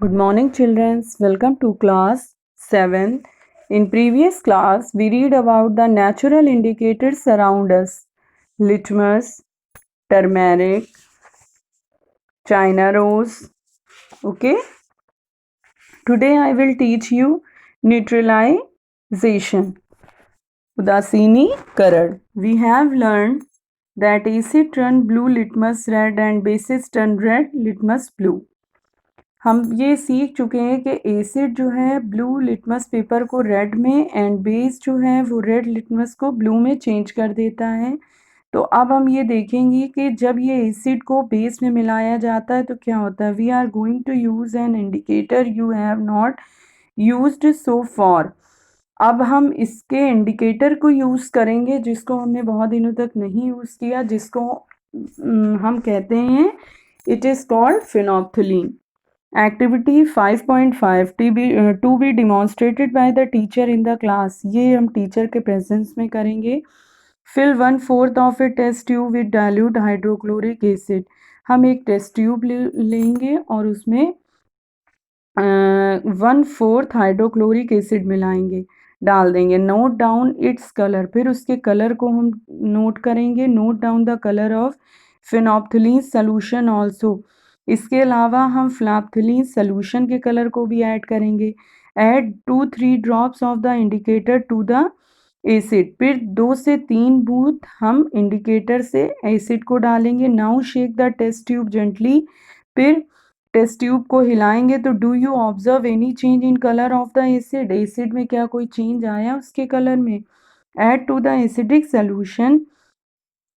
Good morning, children. Welcome to class 7. In previous class, we read about the natural indicators around us: litmus, turmeric, China rose. Okay. Today I will teach you neutralization. Udasini Karan. We have learned that acid turn blue litmus red and bases turn red litmus blue. हम ये सीख चुके हैं कि acid जो है blue litmus paper को red में एंड बेस जो है वो रेड लिटमस को ब्लू में चेंज कर देता है। तो अब हम ये देखेंगे कि जब ये एसिड को बेस में मिलाया जाता है तो क्या होता है। We are going to use an indicator you have not used so far. अब हम इसके इंडिकेटर को यूज़ करेंगे जिसको हमने बहुत दिनों तक नहीं यूज़ किया, जिसको हम कहते हैं it is called phenolphthalein. Activity 5.5 to be demonstrated by the teacher in the class. ये हम टीचर के प्रेजेंस में करेंगे. Fill 1/4 of a test tube with dilute hydrochloric acid. हम एक टेस्ट ट्यूब लेंगे और उसमें 1/4 हाइड्रोक्लोरिक एसिड मिलाएंगे, डाल देंगे. Note down its colour. फिर उसके कलर को हम नोट करेंगे. Note down the colour of phenolphthalein solution also. इसके अलावा हम फ्लैप्थिलीन सोल्यूशन के कलर को भी ऐड करेंगे. Add 2-3 drops of the indicator to the acid. फिर 2 से 3 बूंद हम इंडिकेटर से एसिड को डालेंगे. Now shake the test tube gently. फिर टेस्ट ट्यूब को हिलाएंगे तो do you observe any change in colour of the acid. Acid में क्या कोई चेंज आया उसके कलर में. Add to the acidic solution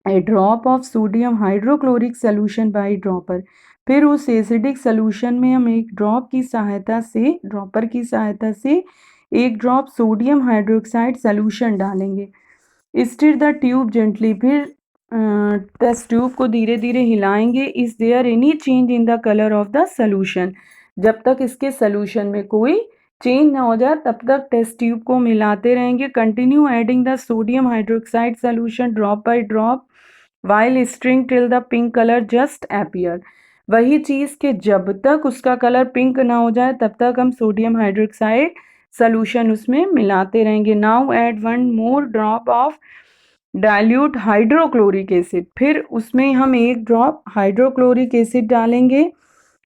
a drop of sodium hydrochloric solution by dropper. फिर उस एसिडिक सोल्यूशन में हम एक ड्रॉपर की सहायता से एक ड्रॉप सोडियम हाइड्रोक्साइड सोल्यूशन डालेंगे. Stir the tube gently. फिर टेस्ट ट्यूब को धीरे धीरे हिलाएंगे. Is there any change in the colour of the solution. जब तक इसके सोल्यूशन में कोई चेंज ना हो जाए तब तक टेस्ट ट्यूब को मिलाते रहेंगे. Continue adding the sodium hydroxide solution drop by drop while stirring till the pink colour just appear. वही चीज़ कि जब तक उसका कलर पिंक ना हो जाए तब तक हम सोडियम हाइड्रोक्साइड सोल्यूशन उसमें मिलाते रहेंगे. Now add 1 more drop of dilute hydrochloric acid. फिर उसमें हम एक ड्रॉप हाइड्रोक्लोरिक एसिड डालेंगे.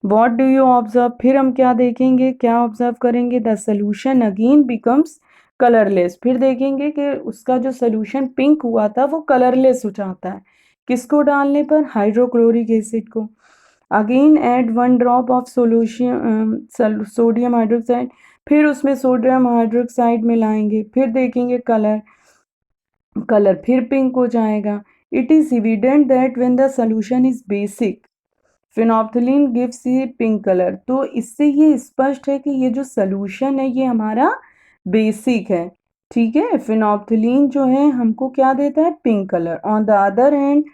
What do you observe. फिर हम क्या देखेंगे, क्या ऑब्जर्व करेंगे. The solution again becomes colourless. फिर देखेंगे कि उसका जो सोल्यूशन पिंक हुआ था वो कलरलेस हो जाता है. किसको डालने पर, हाइड्रोक्लोरिक एसिड को. Again add 1 drop of sodium hydroxide. फिर उसमें सोडियम हाइड्रोक्साइड मिलाएंगे. फिर देखेंगे कलर फिर पिंक हो जाएगा. It is evident that when the solution is basic phenolphthalein gives A pink colour. तो इससे ये स्पष्ट है कि ये जो सोल्यूशन है ये हमारा बेसिक है. ठीक है, फिनोप्थिलीन जो है हमको क्या देता है, pink colour. On the other hand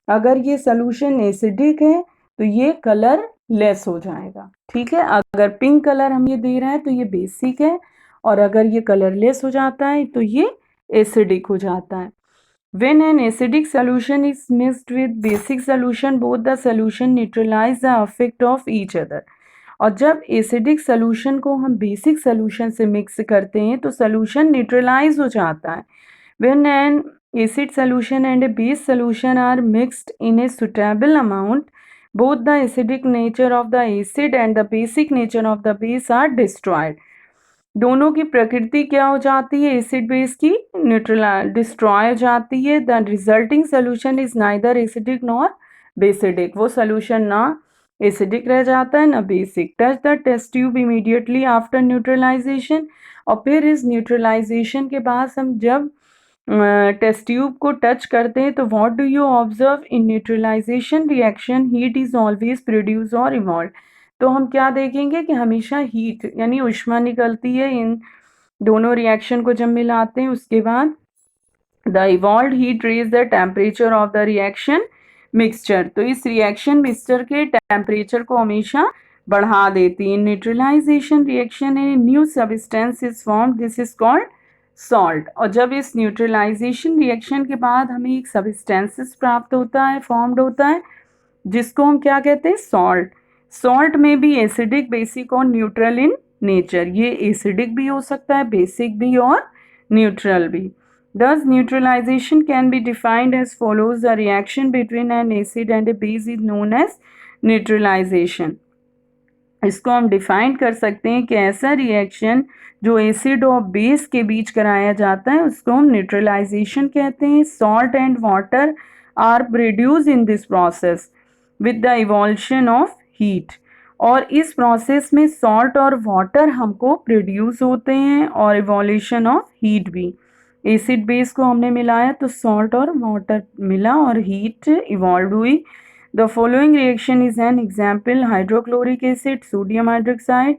अगर ये सोल्यूशन एसिडिक है तो ये कलर लेस हो जाएगा. ठीक है, अगर पिंक कलर हम ये दे रहे हैं तो ये बेसिक है और अगर ये कलर लेस हो जाता है तो ये एसिडिक हो जाता है. When an acidic solution is mixed with basic solution, both the solution neutralize the effect of each other. और जब एसिडिक सोल्यूशन को हम बेसिक सोल्यूशन से मिक्स करते हैं तो सोल्यूशन न्यूट्रलाइज हो जाता है. When an acid solution and a base solution are mixed in a suitable amount, both the acidic nature of the acid and the basic nature of the base are destroyed. दोनों की प्रकृति क्या हो जाती है, एसिड बेस की destroy हो जाती है. The resulting solution is neither acidic nor basic. वो सोल्यूशन ना एसिडिक रह जाता है ना basic. Touch the test tube immediately after neutralisation. और फिर इस न्यूट्रलाइजेशन के बाद हम जब टेस्ट ट्यूब को टच करते हैं तो what do you observe. In neutralization reaction heat is always produce और इवॉल्व. तो हम क्या देखेंगे कि हमेशा हीट यानी ऊष्मा निकलती है इन दोनों रिएक्शन को जब मिलाते हैं. उसके बाद the evolve heat raise the temperature of the reaction mixture. तो इस रिएक्शन मिक्सचर के टेम्परेचर को हमेशा बढ़ा देती है. Neutralization reaction a new substance is form. This is called salt. और जब इस न्यूट्रलाइजेशन रिएक्शन के बाद हमें एक सब्सटेंसेस प्राप्त होता है, फॉर्म्ड होता है, जिसको हम क्या कहते हैं, सॉल्ट. सॉल्ट में भी एसिडिक, बेसिक और न्यूट्रल इन नेचर। ये एसिडिक भी हो सकता है, बेसिक भी और न्यूट्रल भी। Thus neutralization can be defined as follows: the reaction between an acid and a base is known as neutralization। इसको हम डिफाइन कर सकते हैं कि ऐसा रिएक्शन जो एसिड और बेस के बीच कराया जाता है उसको हम न्यूट्रलाइजेशन कहते हैं। Salt and water are produce in this process with the evolution of heat. और इस प्रोसेस में सॉल्ट और वाटर हमको प्रोड्यूस होते हैं और इवोल्यूशन ऑफ हीट भी। एसिड बेस को हमने मिलाया तो सॉल्ट और वाटर मिला और हीट इवॉल्व हुई। The following reaction is an example: hydrochloric acid, sodium hydroxide.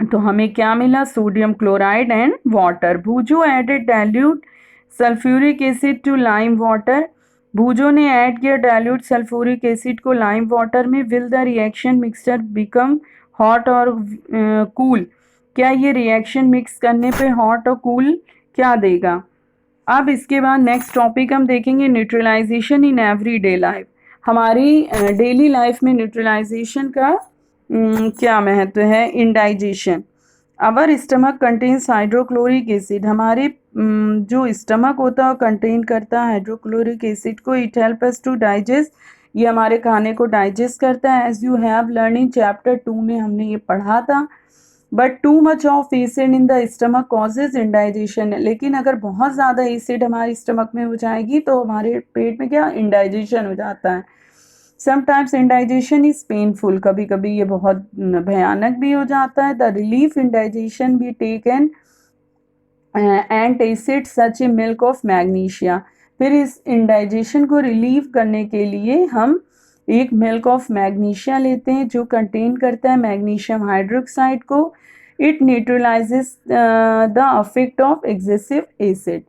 तो हमें क्या मिला? Sodium chloride and water. Bhujo added dilute sulphuric acid to lime water. Bhujo ने ऐड किया डाइल्यूट सल्फ्यूरिक एसिड को लाइम वाटर में। Will the reaction mixture become hot और cool? क्या ये रिएक्शन मिक्स करने पे हॉट और कूल क्या देगा? अब इसके बाद नेक्स्ट टॉपिक हम देखेंगे न्यूट्रलाइजेशन इन एवरीडे लाइफ। हमारी डेली लाइफ में न्यूट्रलाइजेशन का क्या महत्व है? Indigestion. Our stomach contains hydrochloric acid. हमारे जो स्टमक होता है वो कंटेन करता है हाइड्रोक्लोरिक एसिड को। It help us to digest. ये हमारे खाने को डाइजेस्ट करता है। As you have learn in chapter 2 में हमने ये पढ़ा था। But too much of acid in the stomach causes indigestion. लेकिन अगर बहुत ज़्यादा एसिड हमारे स्टमक में हो जाएगी तो हमारे पेट में क्या इंडाइजेशन हो जाता है। Sometimes indigestion is painful. कभी कभी ये बहुत भयानक भी हो जाता है। द रिलीफ इंडाइजेशन भी taken and acid such A milk of magnesia. फिर इस इंडाइजेशन को रिलीव करने के लिए हम एक मिल्क ऑफ मैग्नीशिया लेते हैं जो कंटेन करता है मैग्नीशियम हाइड्रोक्साइड को। It neutralises the affect of excessive acid.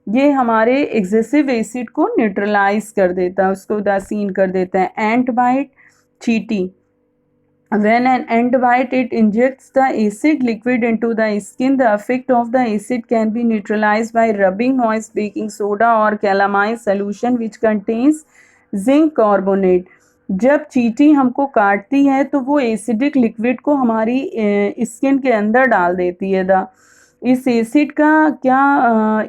ये हमारे एक्सेसिव एसिड को न्यूट्रलाइज कर देता है, उसको उदासीन कर देता है। एंट बाइट, चींटी। When an ant bite, it injects the acid liquid into the skin. The effect of the acid can be neutralized by rubbing moist baking soda or calamine solution which contains zinc carbonate. जब चींटी हमको काटती है तो वो acidic liquid को हमारी skin के अंदर डाल देती है। इस एसिड का क्या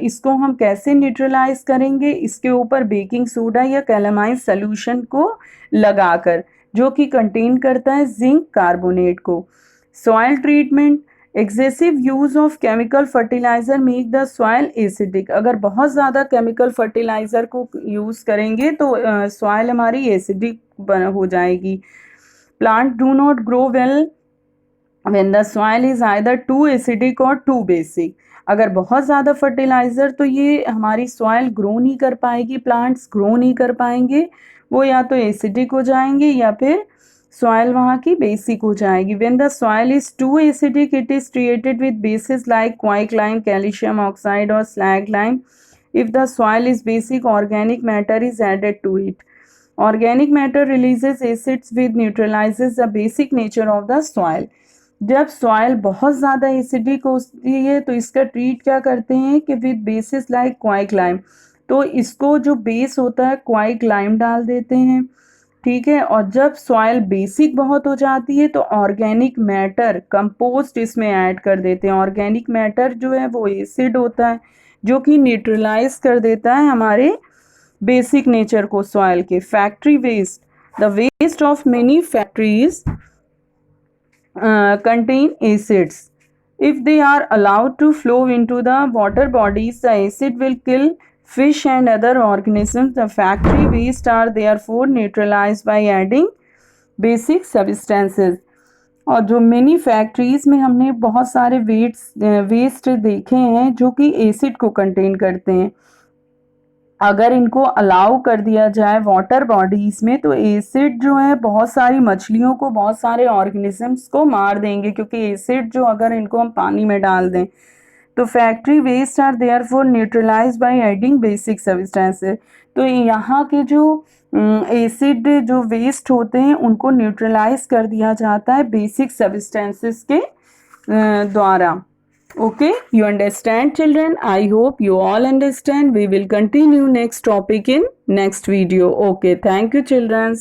इसको हम कैसे न्यूट्रलाइज करेंगे? इसके ऊपर बेकिंग सोडा या कैलामाइन सॉल्यूशन को लगाकर, जो कि कंटेन करता है जिंक कार्बोनेट को। Soil treatment. Excessive use of chemical fertilizer make the soil acidic. अगर बहुत ज़्यादा केमिकल फर्टिलाइजर को यूज़ करेंगे तो सॉइल हमारी एसिडिक हो जाएगी। Plant do not grow well when the soil is either too acidic or too basic। अगर बहुत ज़्यादा फर्टिलाइज़र तो ये हमारी सॉइल ग्रो नहीं कर पाएगी, प्लांट्स ग्रो नहीं कर पाएंगे, वो या तो एसिडिक हो जाएंगे या फिर सॉइल वहाँ की बेसिक हो जाएगी। when the soil is too acidic it is treated with bases like quicklime, calcium oxide or slag lime। if the soil is basic, organic matter is added to it। organic matter releases acids which neutralizes the basic nature of the soil। जब soil बहुत ज़्यादा acidic होती है तो इसका treat क्या करते हैं कि विद बेसिस लाइक क्वाइकलाइम। तो इसको जो बेस होता है क्वाइकलाइम डाल देते हैं, ठीक है। और जब सॉइल बेसिक बहुत हो जाती है तो ऑर्गेनिक मैटर कंपोस्ट इसमें ऐड कर देते हैं। ऑर्गेनिक मैटर जो है वो एसिड होता है जो कि न्यूट्रलाइज कर देता है हमारे बेसिक नेचर को सॉइल के। Factory waste. The waste of many factories contain acids. If they are allowed to flow into the water bodies, the acid will kill fish and other organisms. The factory waste are therefore neutralized by adding basic substances। और जो mini factories में हमने बहुत सारे waste देखे हैं जो कि एसिड को कंटेन करते हैं। अगर इनको अलाउ कर दिया जाए वाटर बॉडीज में तो एसिड जो है बहुत सारी मछलियों को, बहुत सारे ऑर्गेनिजम्स को मार देंगे, क्योंकि एसिड जो अगर इनको हम पानी में डाल दें तो factory waste are therefore neutralized by adding basic substances. तो यहाँ के जो एसिड जो वेस्ट होते हैं उनको न्यूट्रलाइज कर दिया जाता है बेसिक सब्सटेंसेस के द्वारा। Okay, you understand children? I hope you all understand. We will continue next topic in next video. Okay, thank you children.